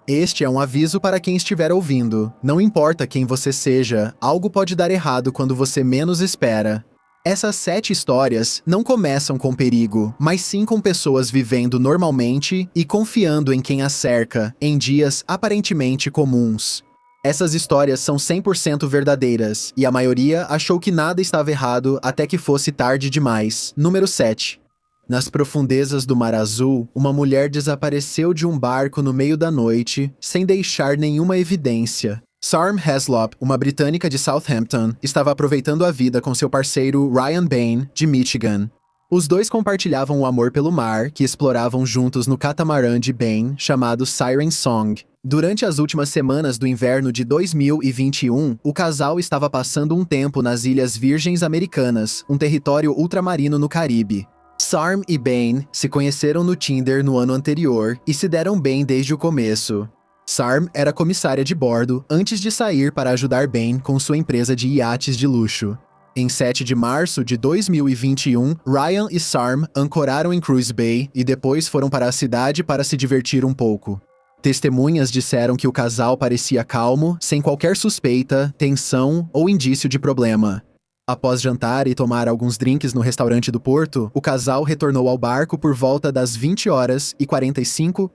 Este é um aviso para quem estiver ouvindo. Não importa quem você seja, algo pode dar errado quando você menos espera. Essas 7 histórias não começam com perigo, mas sim com pessoas vivendo normalmente e confiando em quem as cerca, em dias aparentemente comuns. Essas histórias são 100% verdadeiras, e a maioria achou que nada estava errado até que fosse tarde demais. Número 7. Nas profundezas do Mar Azul, uma mulher desapareceu de um barco no meio da noite, sem deixar nenhuma evidência. Sarm Heslop, uma britânica de Southampton, estava aproveitando a vida com seu parceiro Ryan Bain, de Michigan. Os dois compartilhavam o amor pelo mar, que exploravam juntos no catamarã de Bain, chamado Siren Song. Durante as últimas semanas do inverno de 2021, o casal estava passando um tempo nas Ilhas Virgens Americanas, um território ultramarino no Caribe. Sarm e Bain se conheceram no Tinder no ano anterior e se deram bem desde o começo. Sarm era comissária de bordo antes de sair para ajudar Bain com sua empresa de iates de luxo. Em 7 de março de 2021, Ryan e Sarm ancoraram em Cruise Bay e depois foram para a cidade para se divertir um pouco. Testemunhas disseram que o casal parecia calmo, sem qualquer suspeita, tensão ou indício de problema. Após jantar e tomar alguns drinks no restaurante do porto, o casal retornou ao barco por volta das 20h45.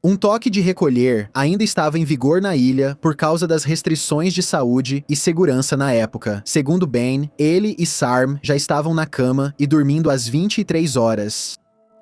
Um toque de recolher ainda estava em vigor na ilha por causa das restrições de saúde e segurança na época. Segundo Bain, ele e Sarm já estavam na cama e dormindo às 23 horas.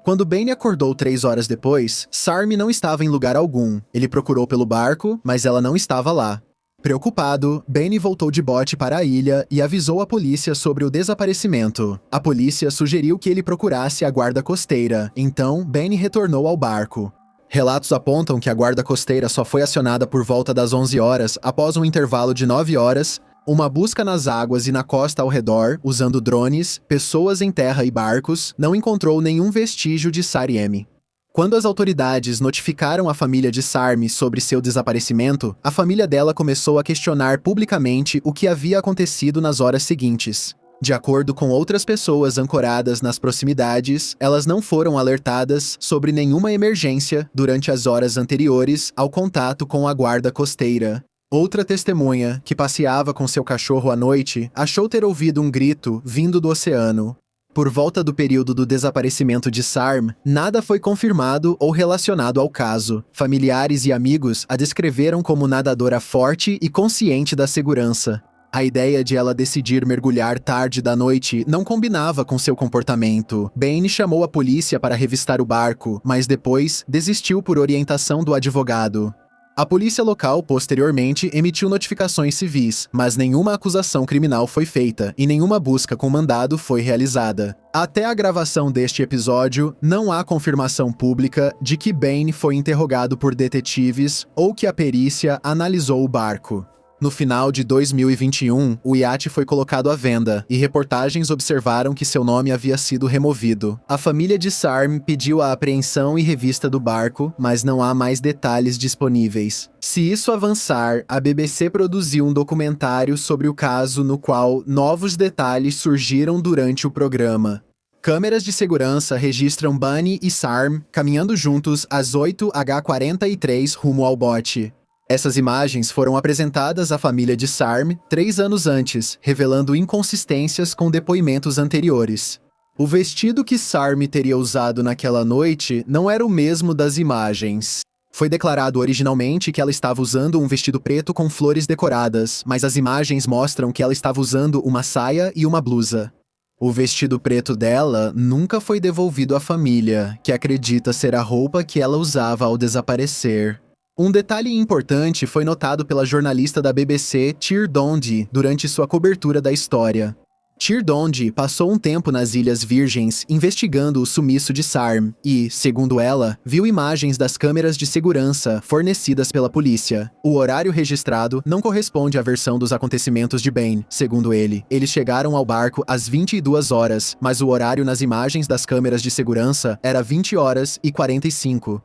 Quando Bain acordou 3 horas depois, Sarm não estava em lugar algum. Ele procurou pelo barco, mas ela não estava lá. Preocupado, Bain voltou de bote para a ilha e avisou a polícia sobre o desaparecimento. A polícia sugeriu que ele procurasse a guarda costeira, então Bain retornou ao barco. Relatos apontam que a guarda costeira só foi acionada por volta das 11 horas após um intervalo de 9 horas, uma busca nas águas e na costa ao redor, usando drones, pessoas em terra e barcos, não encontrou nenhum vestígio de Sarm. Quando as autoridades notificaram a família de Sarm sobre seu desaparecimento, a família dela começou a questionar publicamente o que havia acontecido nas horas seguintes. De acordo com outras pessoas ancoradas nas proximidades, elas não foram alertadas sobre nenhuma emergência durante as horas anteriores ao contato com a guarda costeira. Outra testemunha, que passeava com seu cachorro à noite, achou ter ouvido um grito vindo do oceano. Por volta do período do desaparecimento de Sarm, nada foi confirmado ou relacionado ao caso. Familiares e amigos a descreveram como nadadora forte e consciente da segurança. A ideia de ela decidir mergulhar tarde da noite não combinava com seu comportamento. Bain chamou a polícia para revistar o barco, mas depois desistiu por orientação do advogado. A polícia local, posteriormente, emitiu notificações civis, mas nenhuma acusação criminal foi feita e nenhuma busca com mandado foi realizada. Até a gravação deste episódio, não há confirmação pública de que Bain foi interrogado por detetives ou que a perícia analisou o barco. No final de 2021, o iate foi colocado à venda e reportagens observaram que seu nome havia sido removido. A família de Sarm pediu a apreensão e revista do barco, mas não há mais detalhes disponíveis. Se isso avançar, a BBC produziu um documentário sobre o caso no qual novos detalhes surgiram durante o programa. Câmeras de segurança registram Bunny e Sarm caminhando juntos às 8h43 rumo ao bote. Essas imagens foram apresentadas à família de Sarm 3 anos antes, revelando inconsistências com depoimentos anteriores. O vestido que Sarm teria usado naquela noite não era o mesmo das imagens. Foi declarado originalmente que ela estava usando um vestido preto com flores decoradas, mas as imagens mostram que ela estava usando uma saia e uma blusa. O vestido preto dela nunca foi devolvido à família, que acredita ser a roupa que ela usava ao desaparecer. Um detalhe importante foi notado pela jornalista da BBC Tir Donde durante sua cobertura da história. Tir Donde passou um tempo nas Ilhas Virgens investigando o sumiço de Sarm e, segundo ela, viu imagens das câmeras de segurança fornecidas pela polícia. O horário registrado não corresponde à versão dos acontecimentos de Bain, segundo ele. Eles chegaram ao barco às 22 horas, mas o horário nas imagens das câmeras de segurança era 20h45.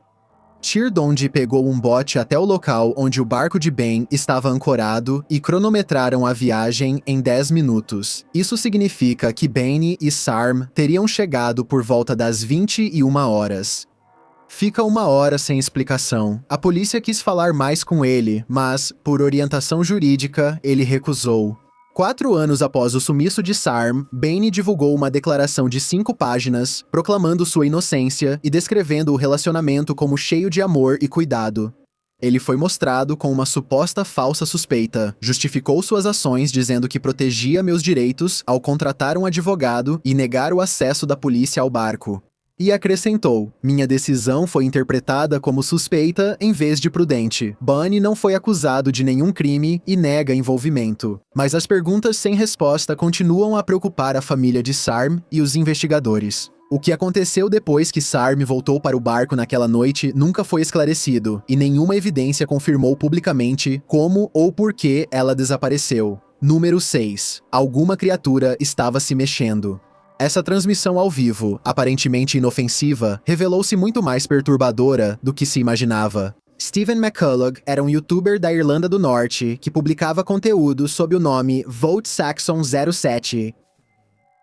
Tir Donde pegou um bote até o local onde o barco de Bain estava ancorado e cronometraram a viagem em 10 minutos. Isso significa que Bain e Sarm teriam chegado por volta das 21 horas. Fica 1 hora sem explicação. A polícia quis falar mais com ele, mas, por orientação jurídica, ele recusou. 4 anos após o sumiço de Sarm, Bane divulgou uma declaração de 5 páginas, proclamando sua inocência e descrevendo o relacionamento como cheio de amor e cuidado. Ele foi mostrado com uma suposta falsa suspeita, justificou suas ações dizendo que protegia meus direitos ao contratar um advogado e negar o acesso da polícia ao barco. E acrescentou: minha decisão foi interpretada como suspeita em vez de prudente. Bane não foi acusado de nenhum crime e nega envolvimento. Mas as perguntas sem resposta continuam a preocupar a família de Sarm e os investigadores. O que aconteceu depois que Sarm voltou para o barco naquela noite nunca foi esclarecido, e nenhuma evidência confirmou publicamente como ou por que ela desapareceu. Número 6. Alguma criatura estava se mexendo. Essa transmissão ao vivo, aparentemente inofensiva, revelou-se muito mais perturbadora do que se imaginava. Stephen McCullough era um youtuber da Irlanda do Norte que publicava conteúdo sob o nome Vote Saxon 07.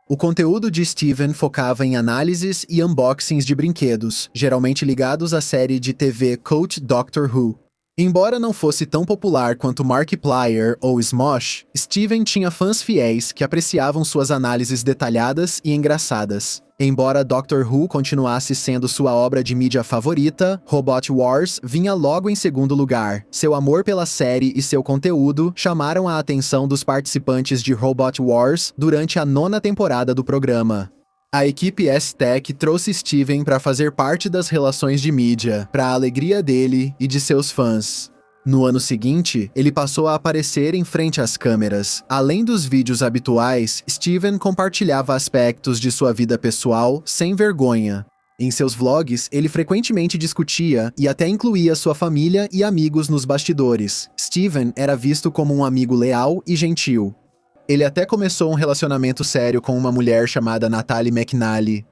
O conteúdo de Stephen focava em análises e unboxings de brinquedos, geralmente ligados à série de TV Cult Doctor Who. Embora não fosse tão popular quanto Markiplier ou Smosh, Stephen tinha fãs fiéis que apreciavam suas análises detalhadas e engraçadas. Embora Doctor Who continuasse sendo sua obra de mídia favorita, Robot Wars vinha logo em segundo lugar. Seu amor pela série e seu conteúdo chamaram a atenção dos participantes de Robot Wars durante a 9ª temporada do programa. A equipe S-Tech trouxe Stephen para fazer parte das relações de mídia, para a alegria dele e de seus fãs. No ano seguinte, ele passou a aparecer em frente às câmeras. Além dos vídeos habituais, Stephen compartilhava aspectos de sua vida pessoal sem vergonha. Em seus vlogs, ele frequentemente discutia e até incluía sua família e amigos nos bastidores. Stephen era visto como um amigo leal e gentil. Ele até começou um relacionamento sério com uma mulher chamada Natalie McNally.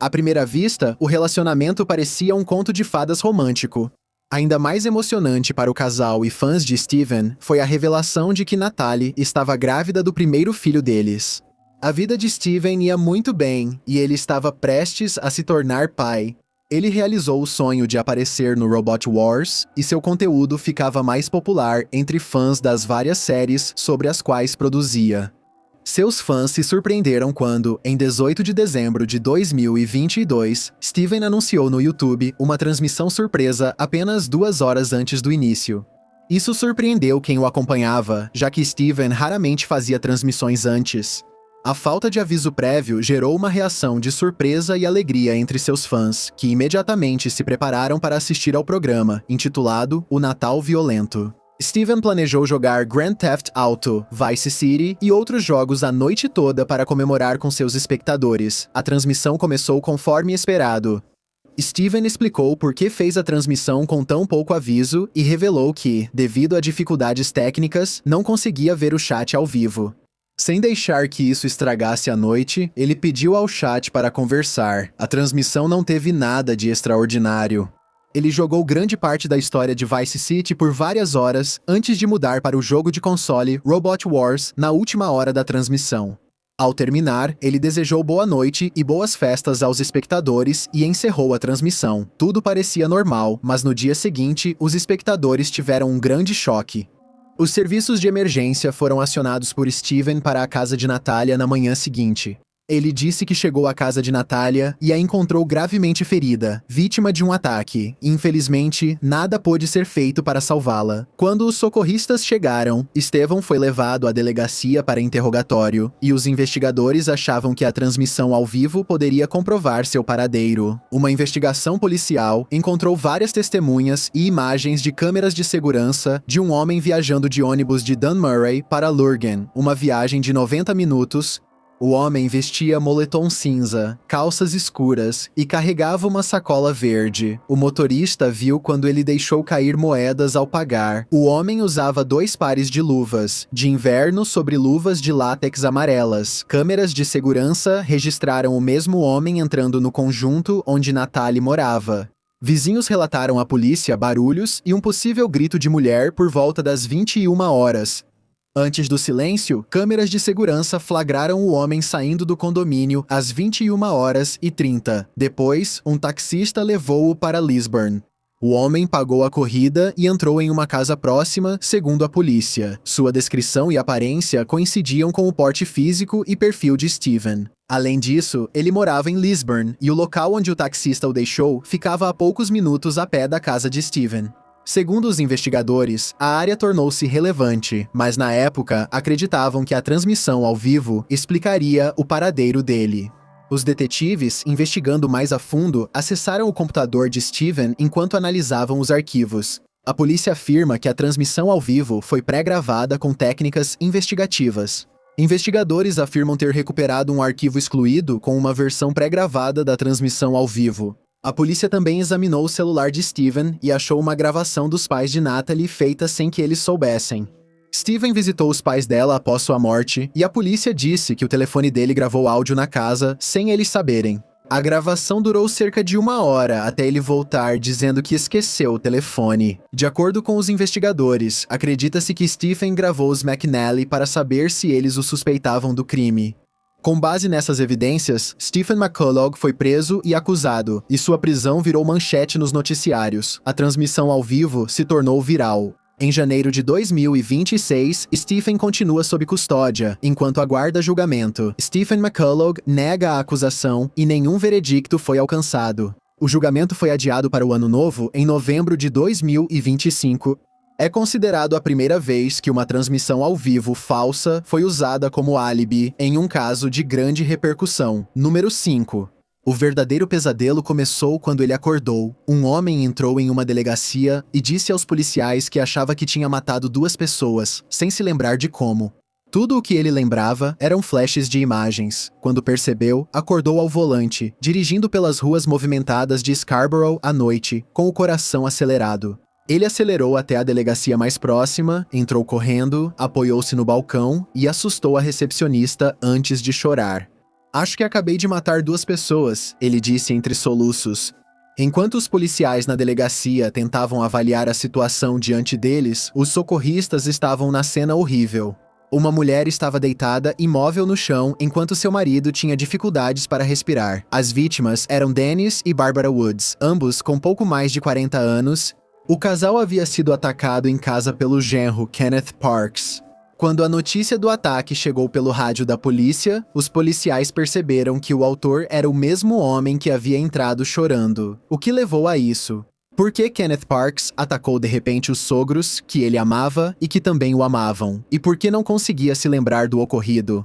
À primeira vista, o relacionamento parecia um conto de fadas romântico. Ainda mais emocionante para o casal e fãs de Stephen foi a revelação de que Natalie estava grávida do primeiro filho deles. A vida de Stephen ia muito bem e ele estava prestes a se tornar pai. Ele realizou o sonho de aparecer no Robot Wars e seu conteúdo ficava mais popular entre fãs das várias séries sobre as quais produzia. Seus fãs se surpreenderam quando, em 18 de dezembro de 2022, Stephen anunciou no YouTube uma transmissão surpresa apenas 2 horas antes do início. Isso surpreendeu quem o acompanhava, já que Stephen raramente fazia transmissões antes. A falta de aviso prévio gerou uma reação de surpresa e alegria entre seus fãs, que imediatamente se prepararam para assistir ao programa, intitulado O Natal Violento. Stephen planejou jogar Grand Theft Auto, Vice City e outros jogos a noite toda para comemorar com seus espectadores. A transmissão começou conforme esperado. Stephen explicou por que fez a transmissão com tão pouco aviso e revelou que, devido a dificuldades técnicas, não conseguia ver o chat ao vivo. Sem deixar que isso estragasse a noite, ele pediu ao chat para conversar. A transmissão não teve nada de extraordinário. Ele jogou grande parte da história de Vice City por várias horas antes de mudar para o jogo de console Robot Wars na última hora da transmissão. Ao terminar, ele desejou boa noite e boas festas aos espectadores e encerrou a transmissão. Tudo parecia normal, mas no dia seguinte, os espectadores tiveram um grande choque. Os serviços de emergência foram acionados por Stephen para a casa de Natália na manhã seguinte. Ele disse que chegou à casa de Natália e a encontrou gravemente ferida, vítima de um ataque. Infelizmente, nada pôde ser feito para salvá-la. Quando os socorristas chegaram, Stephen foi levado à delegacia para interrogatório, e os investigadores achavam que a transmissão ao vivo poderia comprovar seu paradeiro. Uma investigação policial encontrou várias testemunhas e imagens de câmeras de segurança de um homem viajando de ônibus de Dunmurray para Lurgan, uma viagem de 90 minutos. O homem vestia moletom cinza, calças escuras e carregava uma sacola verde. O motorista viu quando ele deixou cair moedas ao pagar. O homem usava 2 pares de luvas, de inverno sobre luvas de látex amarelas. Câmeras de segurança registraram o mesmo homem entrando no conjunto onde Natalie morava. Vizinhos relataram à polícia barulhos e um possível grito de mulher por volta das 21 horas. Antes do silêncio, câmeras de segurança flagraram o homem saindo do condomínio às 21h30. Depois, um taxista levou-o para Lisburn. O homem pagou a corrida e entrou em uma casa próxima, segundo a polícia. Sua descrição e aparência coincidiam com o porte físico e perfil de Steven. Além disso, ele morava em Lisburn e o local onde o taxista o deixou ficava a poucos minutos a pé da casa de Steven. Segundo os investigadores, a área tornou-se relevante, mas na época acreditavam que a transmissão ao vivo explicaria o paradeiro dele. Os detetives, investigando mais a fundo, acessaram o computador de Steven enquanto analisavam os arquivos. A polícia afirma que a transmissão ao vivo foi pré-gravada com técnicas investigativas. Investigadores afirmam ter recuperado um arquivo excluído com uma versão pré-gravada da transmissão ao vivo. A polícia também examinou o celular de Steven e achou uma gravação dos pais de Natalie feita sem que eles soubessem. Steven visitou os pais dela após sua morte e a polícia disse que o telefone dele gravou áudio na casa sem eles saberem. A gravação durou cerca de 1 hora até ele voltar dizendo que esqueceu o telefone. De acordo com os investigadores, acredita-se que Stephen gravou os McNally para saber se eles o suspeitavam do crime. Com base nessas evidências, Stephen McCullough foi preso e acusado, e sua prisão virou manchete nos noticiários. A transmissão ao vivo se tornou viral. Em janeiro de 2026, Stephen continua sob custódia, enquanto aguarda julgamento. Stephen McCullough nega a acusação e nenhum veredicto foi alcançado. O julgamento foi adiado para o ano novo, em novembro de 2025. É considerado a primeira vez que uma transmissão ao vivo falsa foi usada como álibi em um caso de grande repercussão. Número 5. O verdadeiro pesadelo começou quando ele acordou. Um homem entrou em uma delegacia e disse aos policiais que achava que tinha matado 2 pessoas, sem se lembrar de como. Tudo o que ele lembrava eram flashes de imagens. Quando percebeu, acordou ao volante, dirigindo pelas ruas movimentadas de Scarborough à noite, com o coração acelerado. Ele acelerou até a delegacia mais próxima, entrou correndo, apoiou-se no balcão e assustou a recepcionista antes de chorar. "Acho que acabei de matar 2 pessoas", ele disse entre soluços. Enquanto os policiais na delegacia tentavam avaliar a situação diante deles, os socorristas estavam na cena horrível. Uma mulher estava deitada imóvel no chão enquanto seu marido tinha dificuldades para respirar. As vítimas eram Dennis e Barbara Woods, ambos com pouco mais de 40 anos. O casal havia sido atacado em casa pelo genro Kenneth Parks. Quando a notícia do ataque chegou pelo rádio da polícia, os policiais perceberam que o autor era o mesmo homem que havia entrado chorando. O que levou a isso? Por que Kenneth Parks atacou de repente os sogros, que ele amava e que também o amavam? E por que não conseguia se lembrar do ocorrido?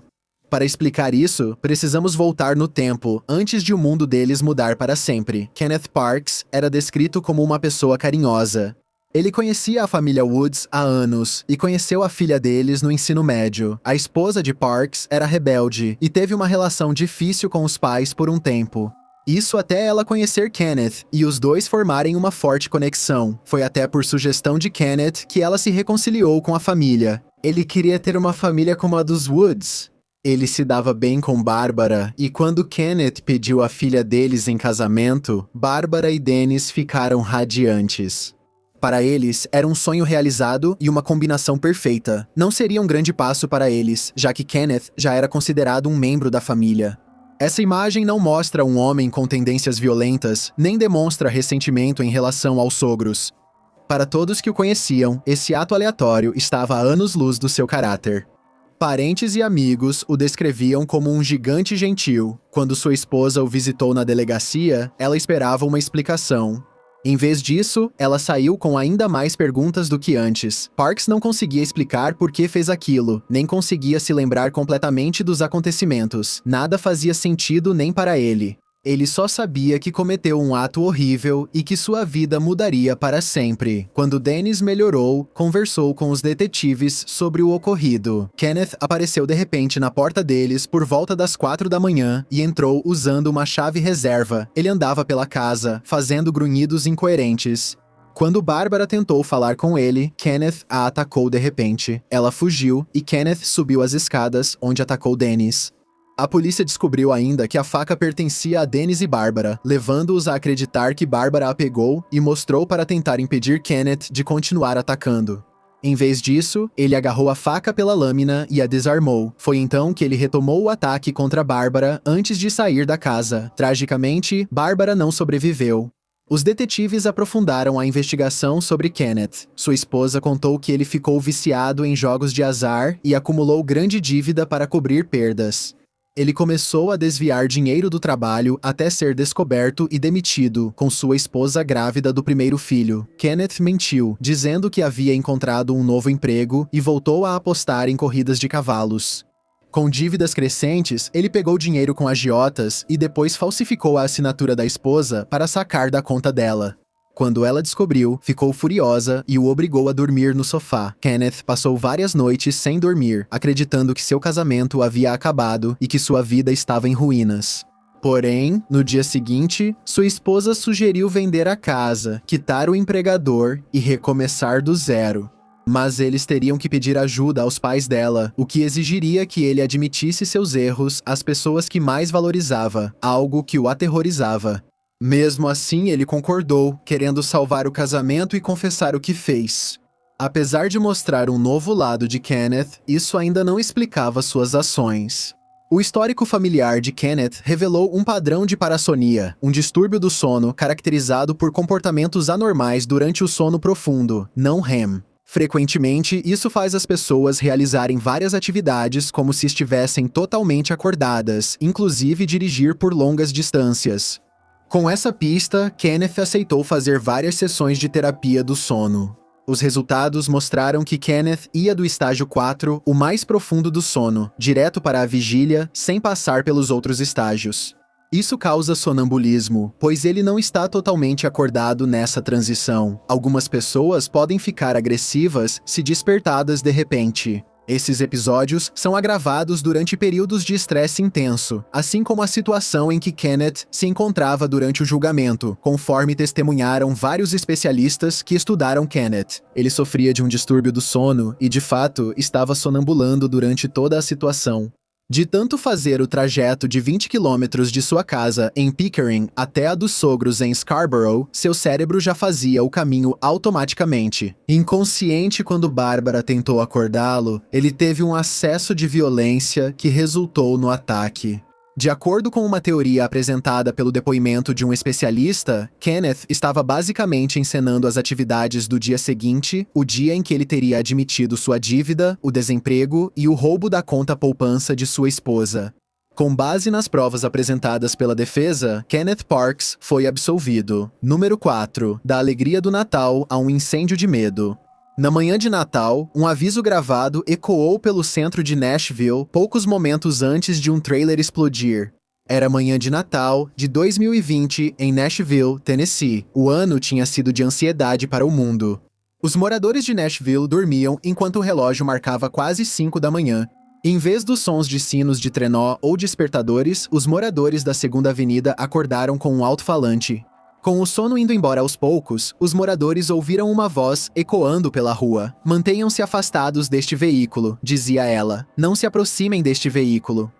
Para explicar isso, precisamos voltar no tempo, antes de o mundo deles mudar para sempre. Kenneth Parks era descrito como uma pessoa carinhosa. Ele conhecia a família Woods há anos e conheceu a filha deles no ensino médio. A esposa de Parks era rebelde e teve uma relação difícil com os pais por um tempo. Isso até ela conhecer Kenneth e os dois formarem uma forte conexão. Foi até por sugestão de Kenneth que ela se reconciliou com a família. Ele queria ter uma família como a dos Woods. Ele se dava bem com Bárbara, e quando Kenneth pediu a filha deles em casamento, Bárbara e Dennis ficaram radiantes. Para eles, era um sonho realizado e uma combinação perfeita. Não seria um grande passo para eles, já que Kenneth já era considerado um membro da família. Essa imagem não mostra um homem com tendências violentas, nem demonstra ressentimento em relação aos sogros. Para todos que o conheciam, esse ato aleatório estava a anos-luz do seu caráter. Parentes e amigos o descreviam como um gigante gentil. Quando sua esposa o visitou na delegacia, ela esperava uma explicação. Em vez disso, ela saiu com ainda mais perguntas do que antes. Parks não conseguia explicar por que fez aquilo, nem conseguia se lembrar completamente dos acontecimentos. Nada fazia sentido nem para ele. Ele só sabia que cometeu um ato horrível e que sua vida mudaria para sempre. Quando Dennis melhorou, conversou com os detetives sobre o ocorrido. Kenneth apareceu de repente na porta deles por volta das 4 da manhã e entrou usando uma chave reserva. Ele andava pela casa, fazendo grunhidos incoerentes. Quando Bárbara tentou falar com ele, Kenneth a atacou de repente. Ela fugiu e Kenneth subiu as escadas, onde atacou Dennis. A polícia descobriu ainda que a faca pertencia a Dennis e Bárbara, levando-os a acreditar que Bárbara a pegou e mostrou para tentar impedir Kenneth de continuar atacando. Em vez disso, ele agarrou a faca pela lâmina e a desarmou. Foi então que ele retomou o ataque contra Bárbara antes de sair da casa. Tragicamente, Bárbara não sobreviveu. Os detetives aprofundaram a investigação sobre Kenneth. Sua esposa contou que ele ficou viciado em jogos de azar e acumulou grande dívida para cobrir perdas. Ele começou a desviar dinheiro do trabalho até ser descoberto e demitido, com sua esposa grávida do primeiro filho. Kenneth mentiu, dizendo que havia encontrado um novo emprego e voltou a apostar em corridas de cavalos. Com dívidas crescentes, ele pegou dinheiro com agiotas e depois falsificou a assinatura da esposa para sacar da conta dela. Quando ela descobriu, ficou furiosa e o obrigou a dormir no sofá. Kenneth passou várias noites sem dormir, acreditando que seu casamento havia acabado e que sua vida estava em ruínas. Porém, no dia seguinte, sua esposa sugeriu vender a casa, quitar o empregador e recomeçar do zero. Mas eles teriam que pedir ajuda aos pais dela, o que exigiria que ele admitisse seus erros às pessoas que mais valorizava, algo que o aterrorizava. Mesmo assim, ele concordou, querendo salvar o casamento e confessar o que fez. Apesar de mostrar um novo lado de Kenneth, isso ainda não explicava suas ações. O histórico familiar de Kenneth revelou um padrão de parassonia, um distúrbio do sono caracterizado por comportamentos anormais durante o sono profundo, não REM. Frequentemente, isso faz as pessoas realizarem várias atividades como se estivessem totalmente acordadas, inclusive dirigir por longas distâncias. Com essa pista, Kenneth aceitou fazer várias sessões de terapia do sono. Os resultados mostraram que Kenneth ia do estágio 4, o mais profundo do sono, direto para a vigília, sem passar pelos outros estágios. Isso causa sonambulismo, pois ele não está totalmente acordado nessa transição. Algumas pessoas podem ficar agressivas se despertadas de repente. Esses episódios são agravados durante períodos de estresse intenso, assim como a situação em que Kenneth se encontrava durante o julgamento, conforme testemunharam vários especialistas que estudaram Kenneth. Ele sofria de um distúrbio do sono e, de fato, estava sonambulando durante toda a situação. De tanto fazer o trajeto de 20 quilômetros de sua casa em Pickering até a dos sogros em Scarborough, seu cérebro já fazia o caminho automaticamente. Inconsciente quando Bárbara tentou acordá-lo, ele teve um acesso de violência que resultou no ataque. De acordo com uma teoria apresentada pelo depoimento de um especialista, Kenneth estava basicamente encenando as atividades do dia seguinte, o dia em que ele teria admitido sua dívida, o desemprego e o roubo da conta poupança de sua esposa. Com base nas provas apresentadas pela defesa, Kenneth Parks foi absolvido. Número 4. Da alegria do Natal a um incêndio de medo. Na manhã de Natal, um aviso gravado ecoou pelo centro de Nashville poucos momentos antes de um trailer explodir. Era manhã de Natal de 2020 em Nashville, Tennessee. O ano tinha sido de ansiedade para o mundo. Os moradores de Nashville dormiam enquanto o relógio marcava quase 5 da manhã. Em vez dos sons de sinos de trenó ou despertadores, os moradores da Segunda Avenida acordaram com um alto-falante. Com o sono indo embora aos poucos, os moradores ouviram uma voz ecoando pela rua. "Mantenham-se afastados deste veículo", dizia ela. "Não se aproximem deste veículo."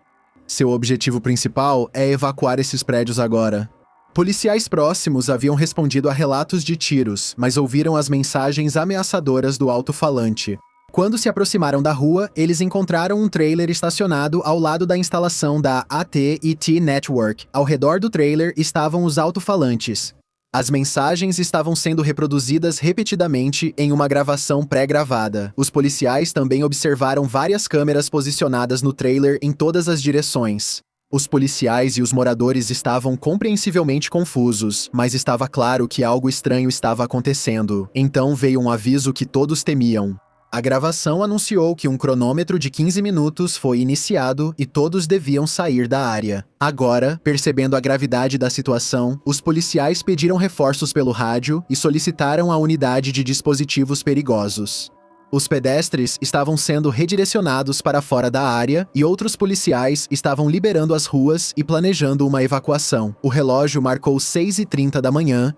Seu objetivo principal é evacuar esses prédios agora. Policiais próximos haviam respondido a relatos de tiros, mas ouviram as mensagens ameaçadoras do alto-falante. Quando se aproximaram da rua, eles encontraram um trailer estacionado ao lado da instalação da AT&T Network. Ao redor do trailer estavam os alto-falantes. As mensagens estavam sendo reproduzidas repetidamente em uma gravação pré-gravada. Os policiais também observaram várias câmeras posicionadas no trailer em todas as direções. Os policiais e os moradores estavam compreensivelmente confusos, mas estava claro que algo estranho estava acontecendo. Então veio um aviso que todos temiam. A gravação anunciou que um cronômetro de 15 minutos foi iniciado e todos deviam sair da área. Agora, percebendo a gravidade da situação, os policiais pediram reforços pelo rádio e solicitaram a unidade de dispositivos perigosos. Os pedestres estavam sendo redirecionados para fora da área e outros policiais estavam liberando as ruas e planejando uma evacuação. O relógio marcou 6h30 da manhã.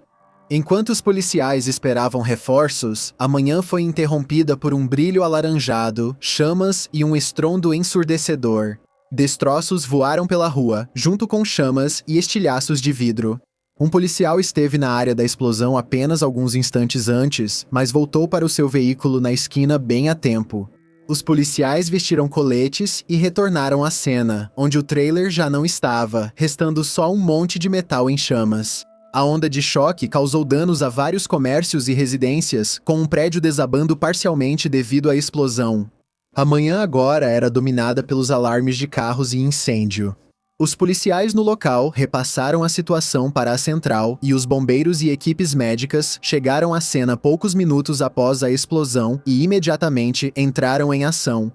Enquanto os policiais esperavam reforços, a manhã foi interrompida por um brilho alaranjado, chamas e um estrondo ensurdecedor. Destroços voaram pela rua, junto com chamas e estilhaços de vidro. Um policial esteve na área da explosão apenas alguns instantes antes, mas voltou para o seu veículo na esquina bem a tempo. Os policiais vestiram coletes e retornaram à cena, onde o trailer já não estava, restando só um monte de metal em chamas. A onda de choque causou danos a vários comércios e residências, com um prédio desabando parcialmente devido à explosão. A manhã agora era dominada pelos alarmes de carros e incêndio. Os policiais no local repassaram a situação para a central e os bombeiros e equipes médicas chegaram à cena poucos minutos após a explosão e imediatamente entraram em ação.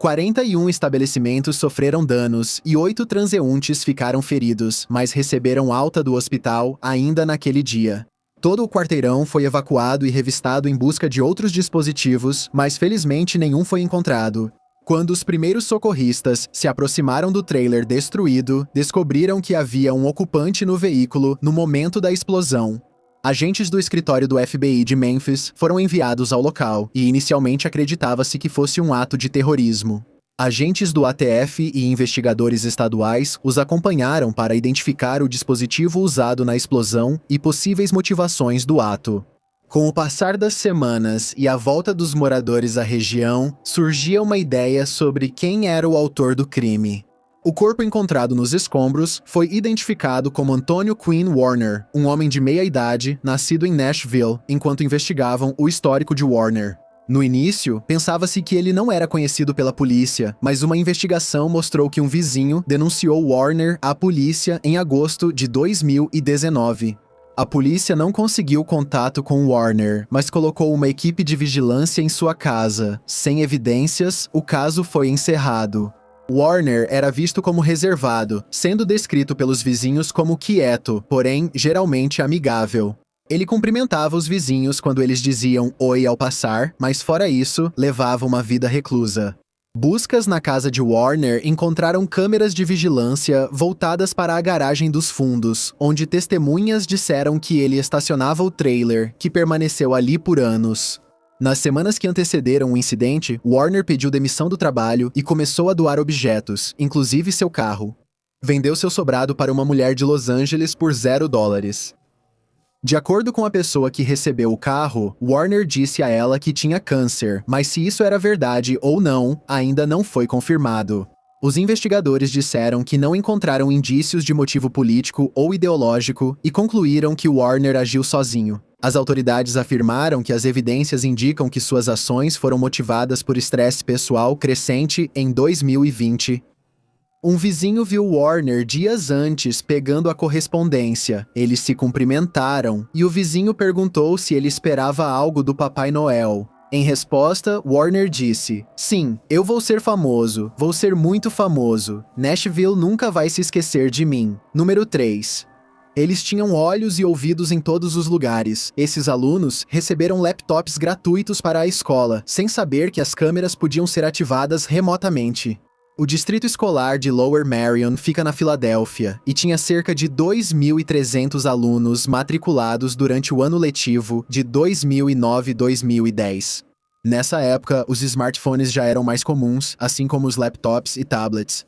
41 estabelecimentos sofreram danos e 8 transeuntes ficaram feridos, mas receberam alta do hospital ainda naquele dia. Todo o quarteirão foi evacuado e revistado em busca de outros dispositivos, mas felizmente nenhum foi encontrado. Quando os primeiros socorristas se aproximaram do trailer destruído, descobriram que havia um ocupante no veículo no momento da explosão. Agentes do escritório do FBI de Memphis foram enviados ao local e inicialmente acreditava-se que fosse um ato de terrorismo. Agentes do ATF e investigadores estaduais os acompanharam para identificar o dispositivo usado na explosão e possíveis motivações do ato. Com o passar das semanas e a volta dos moradores à região, surgia uma ideia sobre quem era o autor do crime. O corpo encontrado nos escombros foi identificado como Antonio Quinn Warner, um homem de meia-idade, nascido em Nashville, enquanto investigavam o histórico de Warner. No início, pensava-se que ele não era conhecido pela polícia, mas uma investigação mostrou que um vizinho denunciou Warner à polícia em agosto de 2019. A polícia não conseguiu contato com Warner, mas colocou uma equipe de vigilância em sua casa. Sem evidências, o caso foi encerrado. Warner era visto como reservado, sendo descrito pelos vizinhos como quieto, porém geralmente amigável. Ele cumprimentava os vizinhos quando eles diziam oi ao passar, mas fora isso, levava uma vida reclusa. Buscas na casa de Warner encontraram câmeras de vigilância voltadas para a garagem dos fundos, onde testemunhas disseram que ele estacionava o trailer, que permaneceu ali por anos. Nas semanas que antecederam o incidente, Warner pediu demissão do trabalho e começou a doar objetos, inclusive seu carro. Vendeu seu sobrado para uma mulher de Los Angeles por $0. De acordo com a pessoa que recebeu o carro, Warner disse a ela que tinha câncer, mas se isso era verdade ou não, ainda não foi confirmado. Os investigadores disseram que não encontraram indícios de motivo político ou ideológico e concluíram que Warner agiu sozinho. As autoridades afirmaram que as evidências indicam que suas ações foram motivadas por estresse pessoal crescente em 2020. Um vizinho viu Warner dias antes pegando a correspondência. Eles se cumprimentaram e o vizinho perguntou se ele esperava algo do Papai Noel. Em resposta, Warner disse: "Sim, eu vou ser famoso, vou ser muito famoso. Nashville nunca vai se esquecer de mim." Número 3. Eles tinham olhos e ouvidos em todos os lugares. Esses alunos receberam laptops gratuitos para a escola, sem saber que as câmeras podiam ser ativadas remotamente. O distrito escolar de Lower Merion fica na Filadélfia e tinha cerca de 2.300 alunos matriculados durante o ano letivo de 2009-2010. Nessa época, os smartphones já eram mais comuns, assim como os laptops e tablets.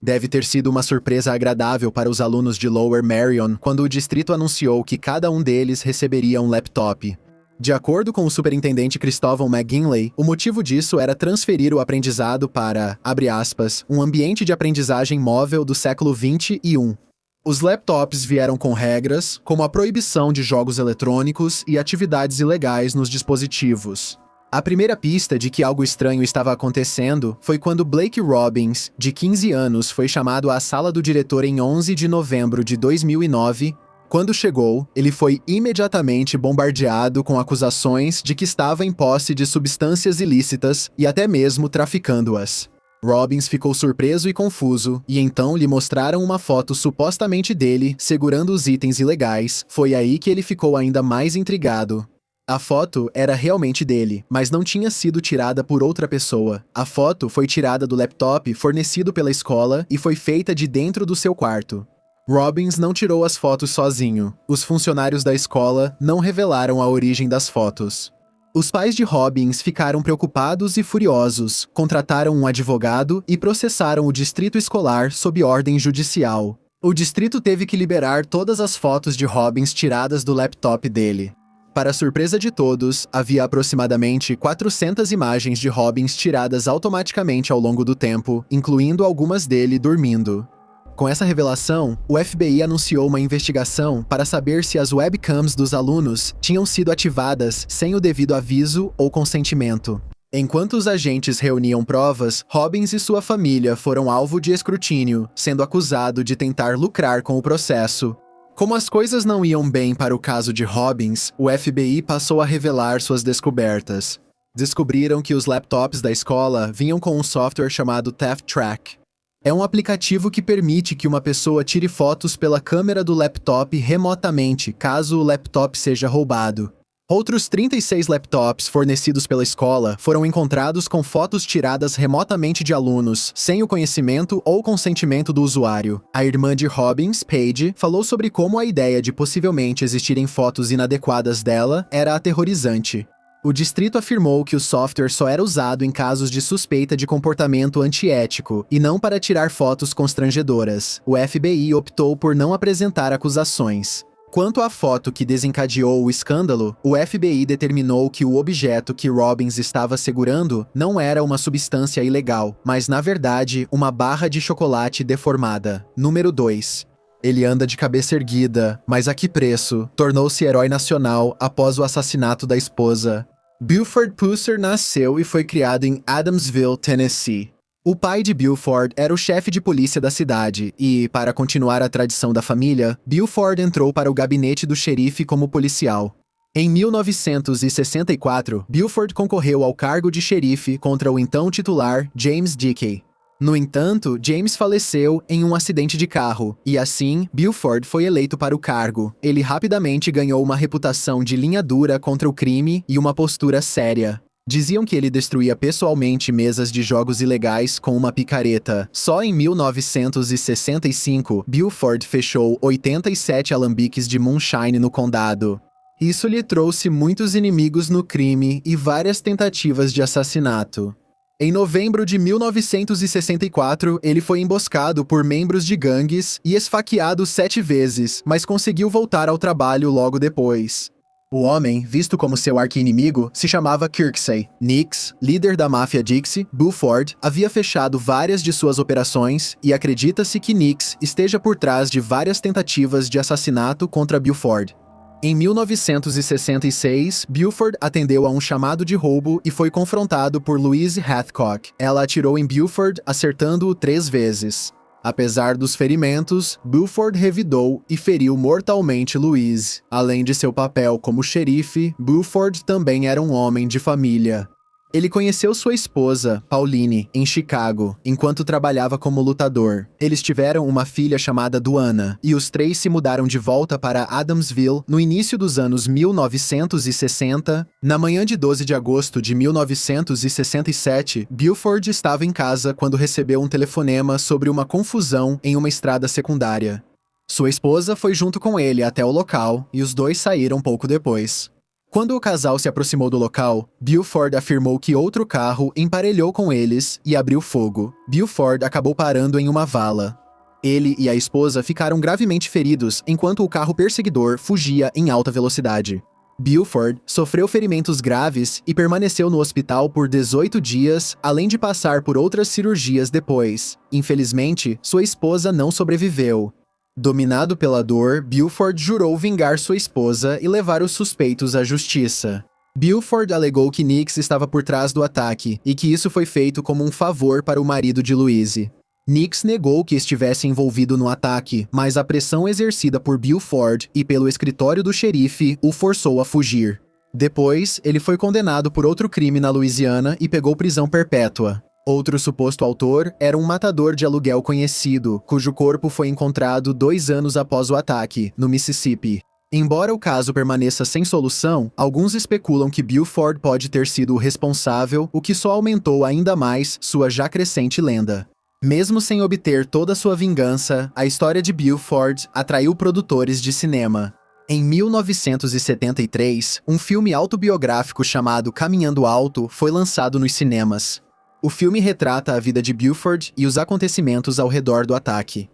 Deve ter sido uma surpresa agradável para os alunos de Lower Merion quando o distrito anunciou que cada um deles receberia um laptop. De acordo com o superintendente Cristóvão McGinley, o motivo disso era transferir o aprendizado para, abre aspas, um ambiente de aprendizagem móvel do século XXI. Os laptops vieram com regras, como a proibição de jogos eletrônicos e atividades ilegais nos dispositivos. A primeira pista de que algo estranho estava acontecendo foi quando Blake Robbins, de 15 anos, foi chamado à sala do diretor em 11 de novembro de 2009. Quando chegou, ele foi imediatamente bombardeado com acusações de que estava em posse de substâncias ilícitas e até mesmo traficando-as. Robbins ficou surpreso e confuso, e então lhe mostraram uma foto supostamente dele segurando os itens ilegais. Foi aí que ele ficou ainda mais intrigado. A foto era realmente dele, mas não tinha sido tirada por outra pessoa. A foto foi tirada do laptop fornecido pela escola e foi feita de dentro do seu quarto. Robbins não tirou as fotos sozinho. Os funcionários da escola não revelaram a origem das fotos. Os pais de Robbins ficaram preocupados e furiosos, contrataram um advogado e processaram o distrito escolar sob ordem judicial. O distrito teve que liberar todas as fotos de Robbins tiradas do laptop dele. Para surpresa de todos, havia aproximadamente 400 imagens de Robbins tiradas automaticamente ao longo do tempo, incluindo algumas dele dormindo. Com essa revelação, o FBI anunciou uma investigação para saber se as webcams dos alunos tinham sido ativadas sem o devido aviso ou consentimento. Enquanto os agentes reuniam provas, Robbins e sua família foram alvo de escrutínio, sendo acusado de tentar lucrar com o processo. Como as coisas não iam bem para o caso de Robbins, o FBI passou a revelar suas descobertas. Descobriram que os laptops da escola vinham com um software chamado Theft Track. É um aplicativo que permite que uma pessoa tire fotos pela câmera do laptop remotamente, caso o laptop seja roubado. Outros 36 laptops fornecidos pela escola foram encontrados com fotos tiradas remotamente de alunos, sem o conhecimento ou consentimento do usuário. A irmã de Robbins, Paige, falou sobre como a ideia de possivelmente existirem fotos inadequadas dela era aterrorizante. O distrito afirmou que o software só era usado em casos de suspeita de comportamento antiético e não para tirar fotos constrangedoras. O FBI optou por não apresentar acusações. Quanto à foto que desencadeou o escândalo, o FBI determinou que o objeto que Robbins estava segurando não era uma substância ilegal, mas na verdade uma barra de chocolate deformada. Número 2. Ele anda de cabeça erguida, mas a que preço? Tornou-se herói nacional após o assassinato da esposa. Buford Pusser nasceu e foi criado em Adamsville, Tennessee. O pai de Buford era o chefe de polícia da cidade e, para continuar a tradição da família, Buford entrou para o gabinete do xerife como policial. Em 1964, Buford concorreu ao cargo de xerife contra o então titular James Dickey. No entanto, James faleceu em um acidente de carro, e assim, Buford foi eleito para o cargo. Ele rapidamente ganhou uma reputação de linha dura contra o crime e uma postura séria. Diziam que ele destruía pessoalmente mesas de jogos ilegais com uma picareta. Só em 1965, Buford fechou 87 alambiques de moonshine no condado. Isso lhe trouxe muitos inimigos no crime e várias tentativas de assassinato. Em novembro de 1964, ele foi emboscado por membros de gangues e esfaqueado 7 vezes, mas conseguiu voltar ao trabalho logo depois. O homem, visto como seu arqui-inimigo, se chamava Kirksey. Nix, líder da máfia Dixie, Buford, havia fechado várias de suas operações e acredita-se que Nix esteja por trás de várias tentativas de assassinato contra Buford. Em 1966, Buford atendeu a um chamado de roubo e foi confrontado por Louise Hathcock. Ela atirou em Buford, acertando-o 3 vezes. Apesar dos ferimentos, Buford revidou e feriu mortalmente Louise. Além de seu papel como xerife, Buford também era um homem de família. Ele conheceu sua esposa, Pauline, em Chicago, enquanto trabalhava como lutador. Eles tiveram uma filha chamada Duana, e os 3 se mudaram de volta para Adamsville no início dos anos 1960. Na manhã de 12 de agosto de 1967, Buford estava em casa quando recebeu um telefonema sobre uma confusão em uma estrada secundária. Sua esposa foi junto com ele até o local, e os 2 saíram pouco depois. Quando o casal se aproximou do local, Buford afirmou que outro carro emparelhou com eles e abriu fogo. Buford acabou parando em uma vala. Ele e a esposa ficaram gravemente feridos enquanto o carro perseguidor fugia em alta velocidade. Buford sofreu ferimentos graves e permaneceu no hospital por 18 dias, além de passar por outras cirurgias depois. Infelizmente, sua esposa não sobreviveu. Dominado pela dor, Buford jurou vingar sua esposa e levar os suspeitos à justiça. Buford alegou que Nix estava por trás do ataque e que isso foi feito como um favor para o marido de Louise. Nix negou que estivesse envolvido no ataque, mas a pressão exercida por Buford e pelo escritório do xerife o forçou a fugir. Depois, ele foi condenado por outro crime na Louisiana e pegou prisão perpétua. Outro suposto autor era um matador de aluguel conhecido, cujo corpo foi encontrado 2 anos após o ataque, no Mississippi. Embora o caso permaneça sem solução, alguns especulam que Buford pode ter sido o responsável, o que só aumentou ainda mais sua já crescente lenda. Mesmo sem obter toda sua vingança, a história de Buford atraiu produtores de cinema. Em 1973, um filme autobiográfico chamado Caminhando Alto foi lançado nos cinemas. O filme retrata a vida de Buford e os acontecimentos ao redor do ataque.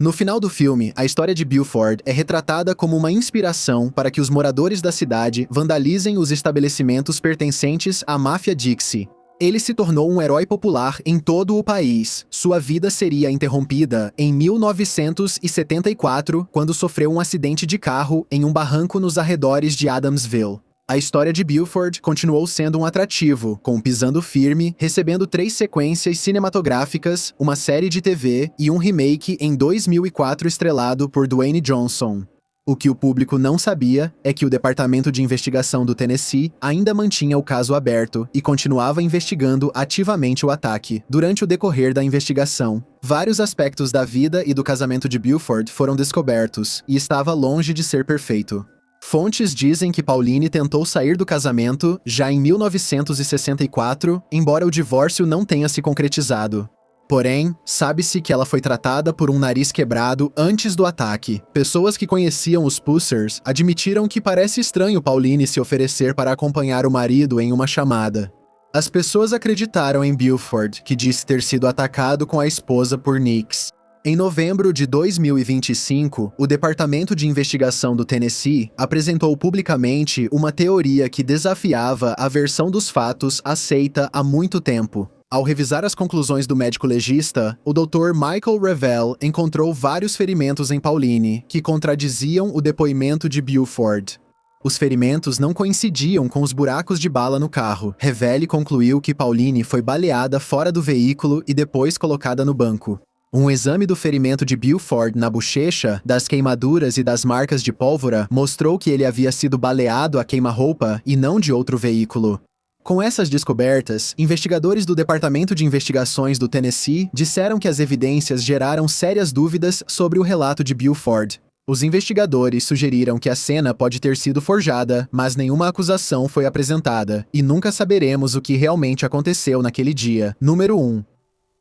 No final do filme, a história de Buford é retratada como uma inspiração para que os moradores da cidade vandalizem os estabelecimentos pertencentes à máfia Dixie. Ele se tornou um herói popular em todo o país. Sua vida seria interrompida em 1974, quando sofreu um acidente de carro em um barranco nos arredores de Adamsville. A história de Buford continuou sendo um atrativo, com Pisando Firme, recebendo 3 sequências cinematográficas, uma série de TV e um remake em 2004 estrelado por Dwayne Johnson. O que o público não sabia é que o Departamento de Investigação do Tennessee ainda mantinha o caso aberto e continuava investigando ativamente o ataque. Durante o decorrer da investigação, vários aspectos da vida e do casamento de Buford foram descobertos, e estava longe de ser perfeito. Fontes dizem que Pauline tentou sair do casamento já em 1964, embora o divórcio não tenha se concretizado. Porém, sabe-se que ela foi tratada por um nariz quebrado antes do ataque. Pessoas que conheciam os Pussers admitiram que parece estranho Pauline se oferecer para acompanhar o marido em uma chamada. As pessoas acreditaram em Buford, que disse ter sido atacado com a esposa por Nix. Em novembro de 2025, o Departamento de Investigação do Tennessee apresentou publicamente uma teoria que desafiava a versão dos fatos aceita há muito tempo. Ao revisar as conclusões do médico legista, o Dr. Michael Revel encontrou vários ferimentos em Pauline, que contradiziam o depoimento de Buford. Os ferimentos não coincidiam com os buracos de bala no carro. Revel concluiu que Pauline foi baleada fora do veículo e depois colocada no banco. Um exame do ferimento de Buford na bochecha, das queimaduras e das marcas de pólvora mostrou que ele havia sido baleado a queima-roupa e não de outro veículo. Com essas descobertas, investigadores do Departamento de Investigações do Tennessee disseram que as evidências geraram sérias dúvidas sobre o relato de Buford. Os investigadores sugeriram que a cena pode ter sido forjada, mas nenhuma acusação foi apresentada, e nunca saberemos o que realmente aconteceu naquele dia. Número 1.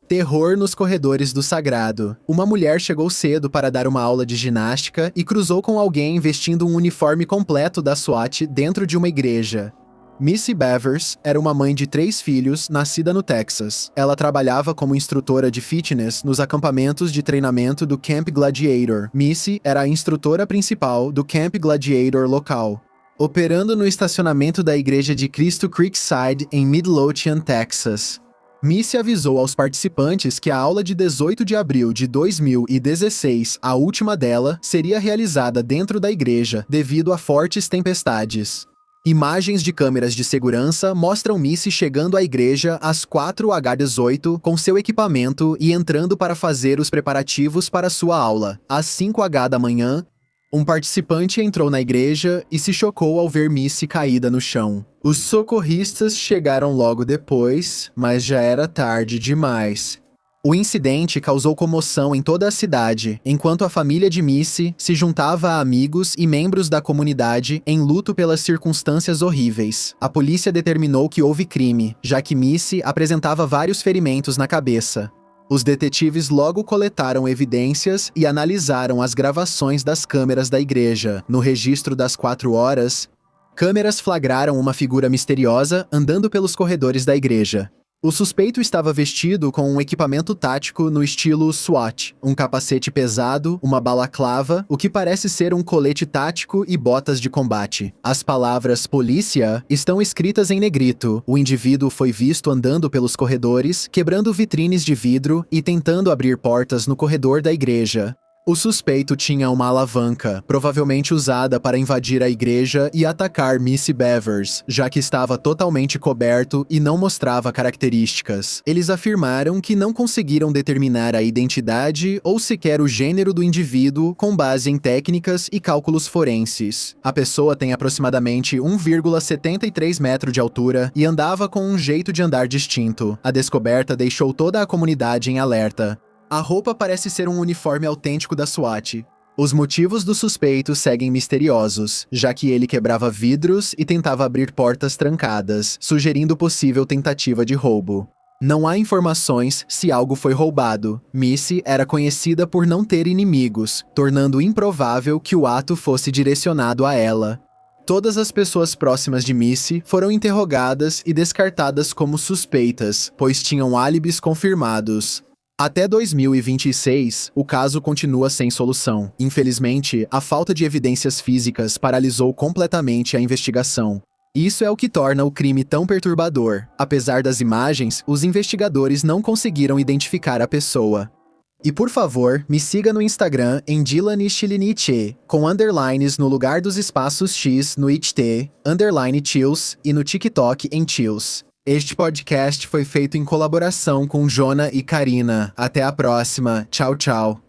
Terror nos corredores do sagrado. Uma mulher chegou cedo para dar uma aula de ginástica e cruzou com alguém vestindo um uniforme completo da SWAT dentro de uma igreja. Missy Bevers era uma mãe de 3 filhos, nascida no Texas. Ela trabalhava como instrutora de fitness nos acampamentos de treinamento do Camp Gladiator. Missy era a instrutora principal do Camp Gladiator local, operando no estacionamento da Igreja de Cristo Creekside, em Midlothian, Texas. Missy avisou aos participantes que a aula de 18 de abril de 2016, a última dela, seria realizada dentro da igreja devido a fortes tempestades. Imagens de câmeras de segurança mostram Missy chegando à igreja às 4h18 com seu equipamento e entrando para fazer os preparativos para sua aula. Às 5h da manhã, um participante entrou na igreja e se chocou ao ver Missy caída no chão. Os socorristas chegaram logo depois, mas já era tarde demais. O incidente causou comoção em toda a cidade, enquanto a família de Missy se juntava a amigos e membros da comunidade em luto pelas circunstâncias horríveis. A polícia determinou que houve crime, já que Missy apresentava vários ferimentos na cabeça. Os detetives logo coletaram evidências e analisaram as gravações das câmeras da igreja. No registro das 4 horas, câmeras flagraram uma figura misteriosa andando pelos corredores da igreja. O suspeito estava vestido com um equipamento tático no estilo SWAT, um capacete pesado, uma balaclava, o que parece ser um colete tático e botas de combate. As palavras polícia estão escritas em negrito. O indivíduo foi visto andando pelos corredores, quebrando vitrines de vidro e tentando abrir portas no corredor da igreja. O suspeito tinha uma alavanca, provavelmente usada para invadir a igreja e atacar Missy Bevers, já que estava totalmente coberto e não mostrava características. Eles afirmaram que não conseguiram determinar a identidade ou sequer o gênero do indivíduo com base em técnicas e cálculos forenses. A pessoa tem aproximadamente 1,73 metros de altura e andava com um jeito de andar distinto. A descoberta deixou toda a comunidade em alerta. A roupa parece ser um uniforme autêntico da SWAT. Os motivos do suspeito seguem misteriosos, já que ele quebrava vidros e tentava abrir portas trancadas, sugerindo possível tentativa de roubo. Não há informações se algo foi roubado. Missy era conhecida por não ter inimigos, tornando improvável que o ato fosse direcionado a ela. Todas as pessoas próximas de Missy foram interrogadas e descartadas como suspeitas, pois tinham álibis confirmados. Até 2026, o caso continua sem solução. Infelizmente, a falta de evidências físicas paralisou completamente a investigação. Isso é o que torna o crime tão perturbador. Apesar das imagens, os investigadores não conseguiram identificar a pessoa. E por favor, me siga no Instagram em Dylanishiliniche, com underlines no lugar dos espaços X no IT, underline Chills, e no TikTok em Chills. Este podcast foi feito em colaboração com Jona e Karina. Até a próxima. Tchau, tchau.